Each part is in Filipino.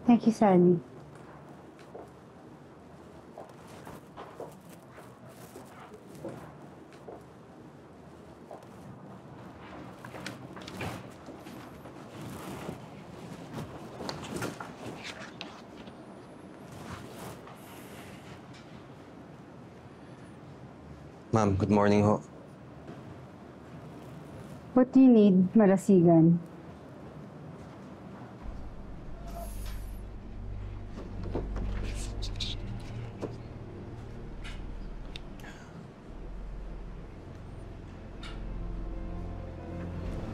Thank you, Sally. Ma'am, good morning ho. What do you need, Marasigan?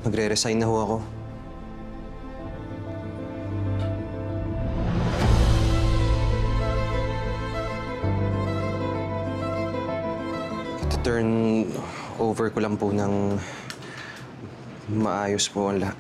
Magre-resign na ho ako. Ito-turn over ko lang po ng maayos po ang lahat.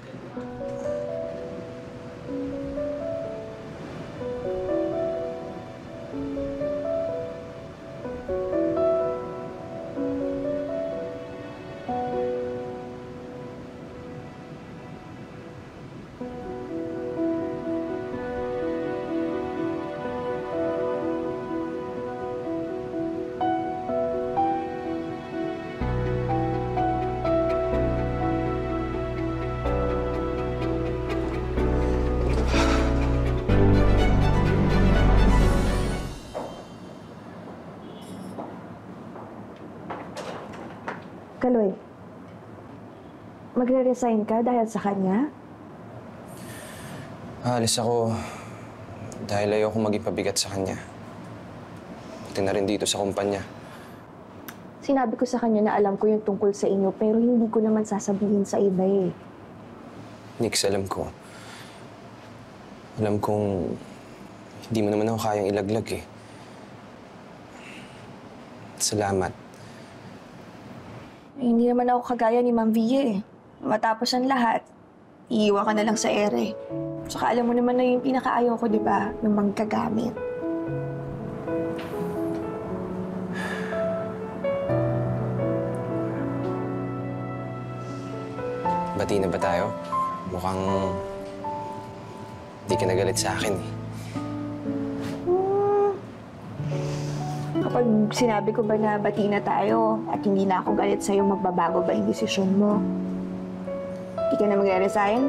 Kaloy, magre-resign ka dahil sa kanya? Aalis ako dahil ayoko maging pabigat sa kanya. Pati na rin dito sa kumpanya. Sinabi ko sa kanya na alam ko yung tungkol sa inyo, pero hindi ko naman sasabihin sa iba eh. Nix, alam ko. Alam kong hindi mo naman ako kayang ilaglag eh. Salamat. Hindi naman ako kagaya ni Ma'am Villa eh. Matapos ang lahat, iiwan ka na lang sa ere. Saka alam mo naman na yung pinakaayaw ko, di ba? Yung magkagamit. Bati na ba tayo? Mukhang di ka nagalit sa akin eh. Kapag sinabi ko ba na bati na tayo at hindi na ako galit sa'yo, magbabago ba yung desisyon mo? Hindi ka na magre-resign?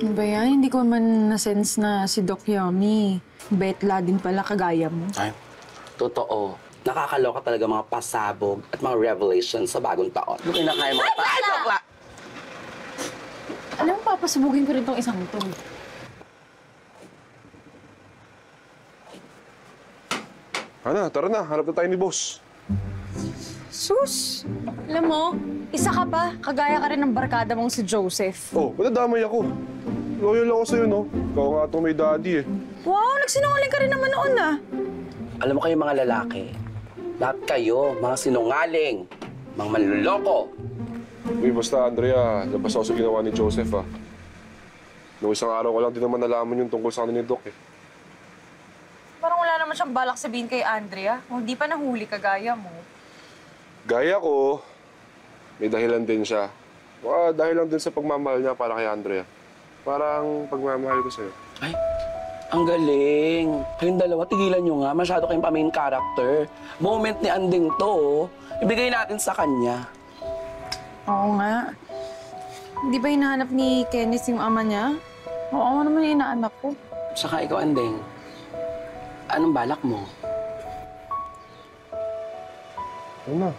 Ano ba yan? Hindi ko man na-sense na si Doc Yomi. Betla din pala kagaya mo. Ay, totoo. Nakakaloka talaga mga pasabog at mga revelations sa bagong taon. Yung kinakaya mga pa... Alam mo, papasubugin ko rin tong isang to. Ana, tara na. Harap na tayo ni boss. Sus! Alam mo, isa ka pa. Kagaya ka rin ng barkada mong si Joseph. Oh, madadamay ako. Loyal ako sa'yo, no? Ikaw nga itong may daddy, eh. Wow, nagsinungaling ka rin naman noon ah. Alam mo kayo mga lalaki, lahat kayo, mga sinungaling, mga manluloko. Uy, basta, Andrea, labas ako sa ginawa ni Joseph, ah. Noong isang araw ko lang din naman nalaman yung tungkol sa kanila ni Doc, eh. Parang wala naman siyang balak sabihin kay Andrea. Kung di pa nahuli kagaya mo. Gaya ko, may dahilan din siya. Baka dahil lang din sa pagmamahal niya para kay Andrea. Parang pagmamahal ko sa'yo. Ay, ang galing. Kayong dalawa, tigilan nyo nga. Masyado kayong pa-main character. Moment ni Anding to, oh. Ibigay natin sa kanya. Oo nga. Hindi ba hinahanap ni Kenneth yung ama niya? Oo naman yung inaanak ko. Saka ikaw, Anding, anong balak mo? Ano na?